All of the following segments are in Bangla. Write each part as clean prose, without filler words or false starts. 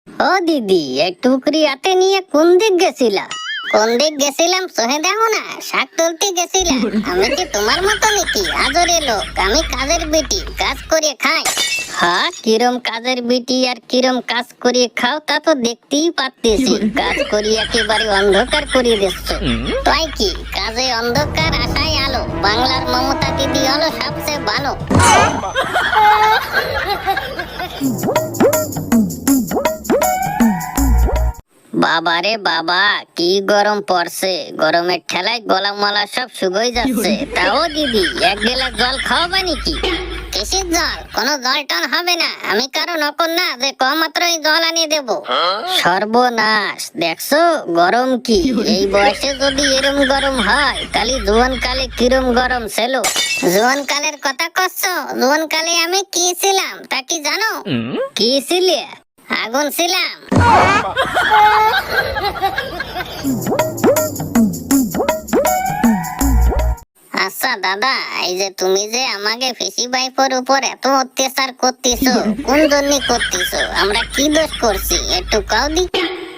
ও দিদি, এই টুকরি হাতে নিয়ে কোন দিক গেছিলা? কোন দিক গেছিলাম সহে দেখো না, শাক তুলতে গেছিলাম। আমি কি তোমার মতো নাকি আজরে লোক? আমি কাজের বেটি, কাজ করে খাই। হ্যাঁ, কিরম কাজের বেটি আর কিরম কাজ করিয়ে খাও তা তো দেখতেই পাচ্ছি। কাজ করিয়ে একেবারে অন্ধকার করিয়ে দিচ্ছ। তাই কি কাজে অন্ধকার আশায় আলো, বাংলার মমতা দিদি হলো সবচেয়ে ভালো। বাবারে বাবা, কি গরম পড়ছে! গরমের ঠেলায় গলা মলা সব শুকিয়ে যাচ্ছে। তাও দিদি, এক গ্লাস জল খাওয়াবা নাকি? কিসের জল? কোনো জল টল হবে না। আমি কারো নকল না যে কম মাত্রায় জল আনিয়ে দেব। সর্বনাশ, দেখছো গরম কি! এই বয়সে যদি এরম গরম হয়, তাহলে জোয়ান কালে কিরম গরম ছিল। জোয়ান কালের কথা করছো? জোয়ান কালে আমি কি ছিলাম তা কি জানো? কি ছিলে? আগুন ছিলাম। আচ্ছা দাদা, এই যে তুমি যে আমাকে ফেসি ভাইপোর উপর এত অত্যাচার করতেছো, কোন জন্য করতেছো? আমরা কি দোষ করছি একটু কাও দি।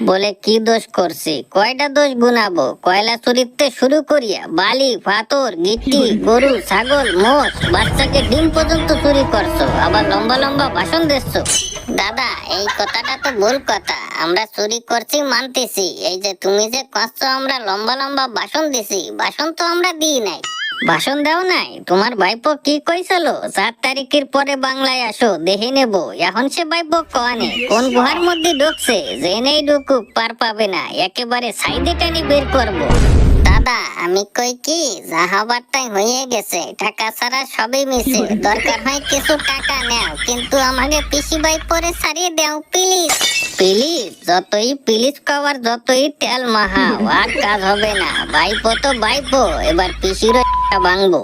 বলে কি দোষ করছি? কয়টা দোষ গুনাবো? কয়লা চুরিতে শুরু করিয়া বালি, পাথর, গিট্টি, গরু, ছাগল, মোষ, বাচ্চাকে ডিম পর্যন্ত চুরি করছো, আবার লম্বা লম্বা ভাষণ দিচ্ছ। দাদা, এই কথাটা তো ভুল কথা। আমরা চুরি করছি মানতেছি। এই যে তুমি যে কষ্ট আমরা লম্বা লম্বা ভাষণ দিছি, ভাষণ তো আমরা দিই নাই। ভাষণ দাও নাই? তোমার ভাইপো কি কইছিল? 4 তারিখের পরে বাংলায় আসো, দেখে নেব। এখন সে ভাইপো কনে কোন গুহার মধ্যে ঢুকছে, জেনেই ঢুকুক পার পাবে না, একেবারে সাইডে টানি বের করব। দাদা, আমি কই কি, যা হবার তাই হয়ে গেছে। টাকা ছাড়া সবই মিছে। দরকার হয় কিছু টাকা নেও, কিন্তু আমাকে পিসি ভাই পরে ছাড়িয়ে দাও প্লিজ। প্লিজ? যতই প্লিজ কভার, যতই তেল মাহাও, আর কাজ হবে না। ভাইপো তো ভাইপো, এবার পিসিরও ভাঙবো।